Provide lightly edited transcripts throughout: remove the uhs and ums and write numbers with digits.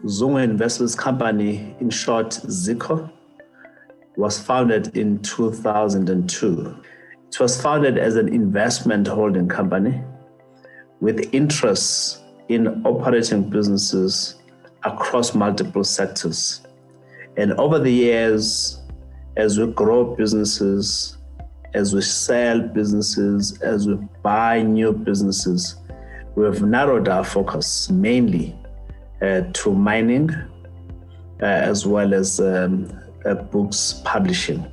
Zungu Investments Company, in short, ZICO, was founded in 2002. It was founded as an investment holding company with interests in operating businesses across multiple sectors. And over the years, as we grow businesses, as we sell businesses, as we buy new businesses, we have narrowed our focus mainly to mining, as well as books publishing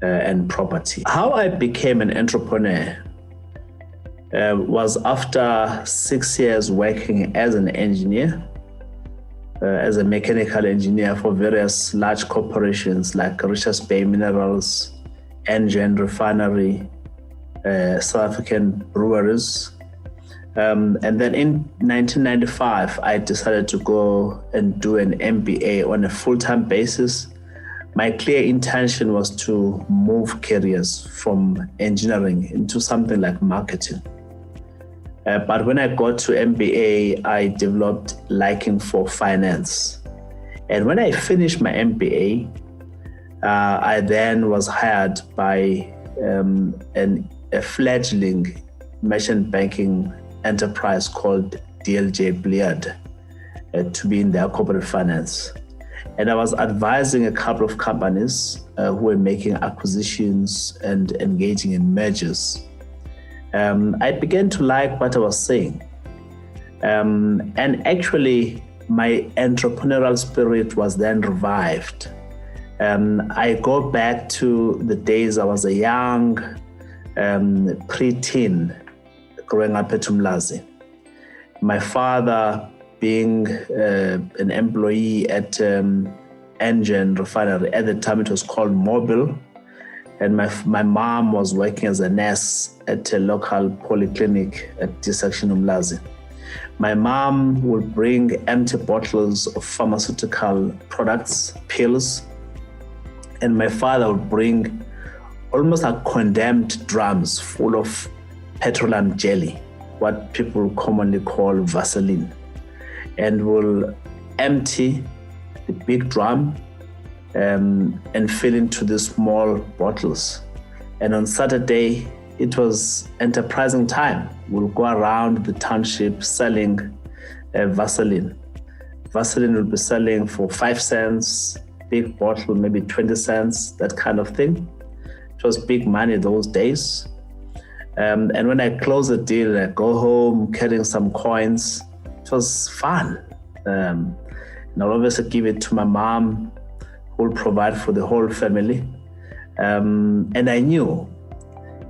and property. How I became an entrepreneur was after 6 years working as an engineer, as a mechanical engineer for various large corporations like Richards Bay Minerals, Engen Refinery, South African breweries. And then in 1995, I decided to go and do an MBA on a full-time basis. My clear intention was to move careers from engineering into something like marketing. But when I got to MBA, I developed liking for finance. And when I finished my MBA, I then was hired by a fledgling merchant banking enterprise called DLJ Bliad to be in their corporate finance. And I was advising a couple of companies who were making acquisitions and engaging in mergers. I began to like what I was saying. And actually, my entrepreneurial spirit was then revived. I go back to the days I was a young preteen growing up at Umlazi. My father being an employee at Engen Refinery. At the time it was called Mobile. And my mom was working as a nurse at a local polyclinic at Dissection Umlazi. My mom would bring empty bottles of pharmaceutical products, pills, and my father would bring almost like condemned drums full of petroleum jelly, what people commonly call Vaseline, and will empty the big drum and fill into the small bottles. And on Saturday, it was enterprising time. We'll go around the township selling Vaseline. Vaseline will be selling for 5 cents, big bottle, maybe 20 cents, that kind of thing. It was big money those days. And when I close the deal, I go home carrying some coins. It was fun. And I'll obviously give it to my mom, who will provide for the whole family. And I knew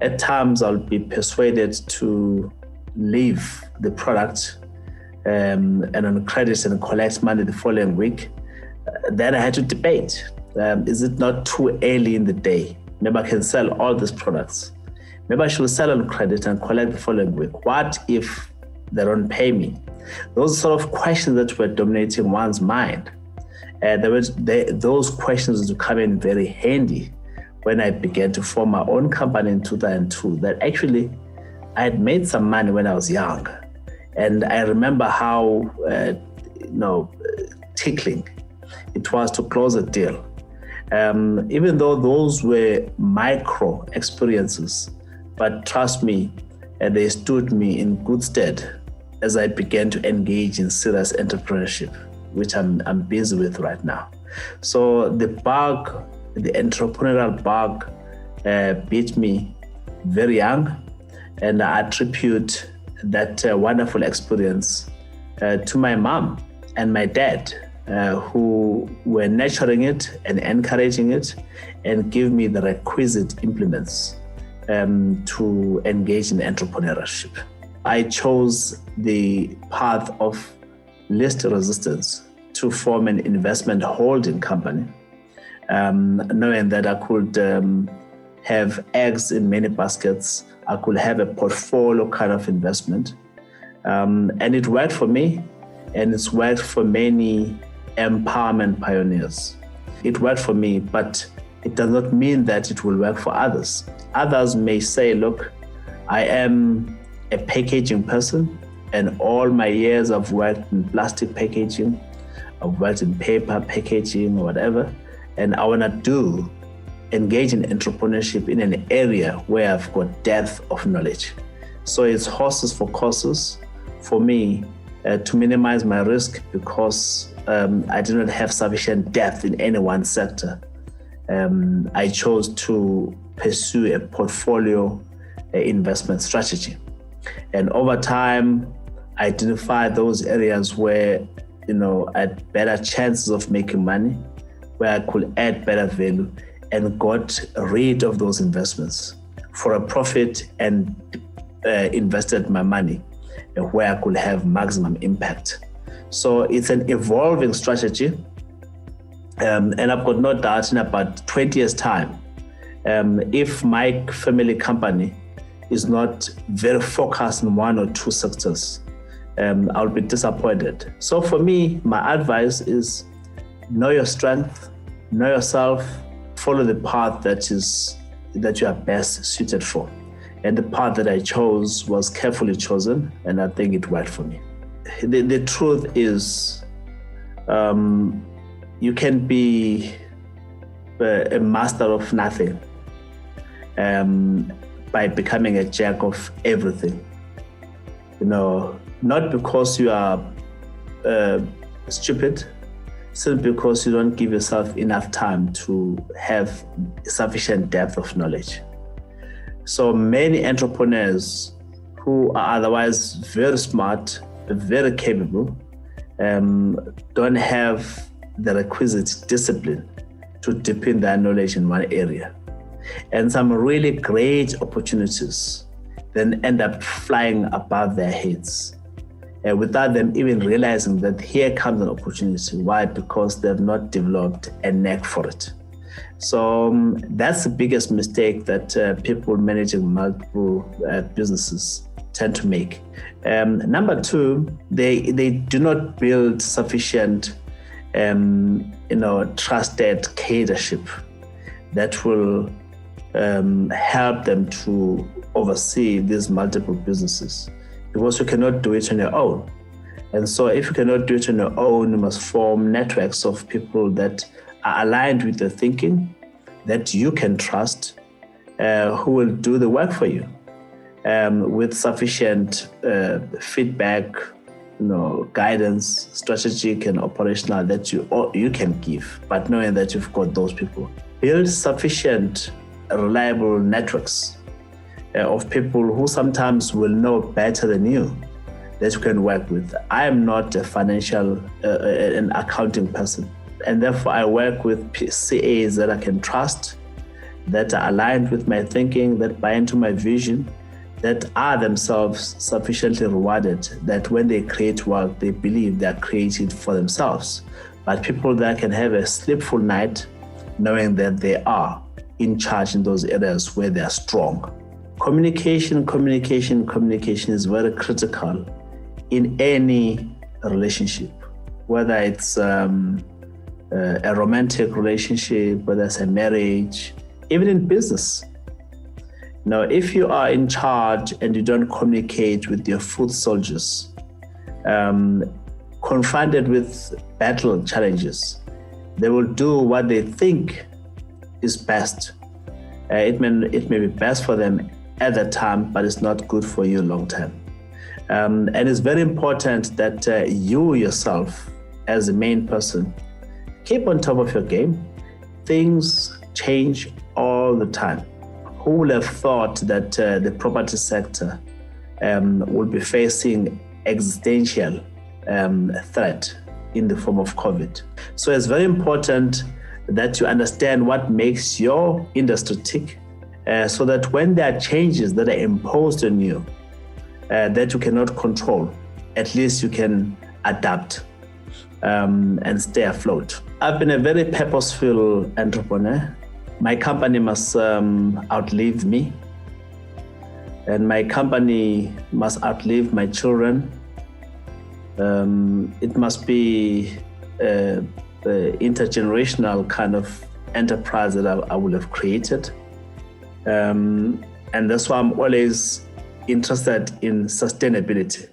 at times I'll be persuaded to leave the product and on credit and collect money the following week. Then I had to debate. Is it not too early in the day? Maybe I can sell all these products. Maybe I should sell on credit and collect the following week. What if they don't pay me? Those sort of questions that were dominating one's mind. Those questions would come in very handy when I began to form my own company in 2002. That actually I had made some money when I was young. And I remember how tickling it was to close a deal. Even though those were micro experiences, but trust me, they stood me in good stead as I began to engage in serious entrepreneurship, which I'm busy with right now. So the entrepreneurial bug beat me very young, and I attribute that wonderful experience to my mom and my dad, who were nurturing it and encouraging it and give me the requisite implements to engage in entrepreneurship. I chose the path of least resistance to form an investment holding company, knowing that I could have eggs in many baskets. I could have a portfolio kind of investment. And it worked for me, and it's worked for many empowerment pioneers. It worked for me, but it does not mean that it will work for others. Others may say, look, I am a packaging person, and all my years I've worked in plastic packaging. I've worked in paper, packaging, or whatever. And I want to engage in entrepreneurship in an area where I've got depth of knowledge. So it's horses for courses for me to minimize my risk, because I do not have sufficient depth in any one sector. I chose to pursue a portfolio investment strategy. And over time, I identified those areas where, I had better chances of making money, where I could add better value, and got rid of those investments for a profit and invested my money where I could have maximum impact. So it's an evolving strategy. And I've got no doubt in about 20 years' time, if my family company is not very focused on one or two sectors, I'll be disappointed. So for me, my advice is know your strength, know yourself, follow the path that you are best suited for. And the path that I chose was carefully chosen, and I think it worked for me. The truth is, you can be a master of nothing by becoming a jack of everything. Not because you are stupid, simply because you don't give yourself enough time to have sufficient depth of knowledge. So many entrepreneurs who are otherwise very smart, very capable, don't have the requisite discipline to deepen their knowledge in one area. And some really great opportunities then end up flying above their heads, without them even realizing that here comes an opportunity. Why? Because they've not developed a knack for it. So that's the biggest mistake that people managing multiple businesses tend to make. Number two, they do not build sufficient trusted cadership that will help them to oversee these multiple businesses, because you cannot do it on your own. And so if you cannot do it on your own, you must form networks of people that are aligned with your thinking, that you can trust, who will do the work for you with sufficient feedback, guidance, strategic and operational that you can give, but knowing that you've got those people. Build sufficient reliable networks of people who sometimes will know better than you, that you can work with. I am not a financial an accounting person, and therefore I work with CAs that I can trust, that are aligned with my thinking, that buy into my vision, that are themselves sufficiently rewarded, that when they create work, they believe they're creating for themselves. But people that can have a sleepful night knowing that they are in charge in those areas where they are strong. Communication is very critical in any relationship, whether it's a romantic relationship, whether it's a marriage, even in business. Now, if you are in charge and you don't communicate with your foot soldiers, confronted with battle challenges, they will do what they think is best. It may be best for them at that time, but it's not good for you long term. And it's very important that you yourself, as the main person, keep on top of your game. Things change all the time. Who would have thought that the property sector would be facing existential threat in the form of COVID? So it's very important that you understand what makes your industry tick, so that when there are changes that are imposed on you that you cannot control, at least you can adapt and stay afloat. I've been a very purposeful entrepreneur. My company must outlive me, and my company must outlive my children. It must be an intergenerational kind of enterprise that I will have created. And that's why I'm always interested in sustainability.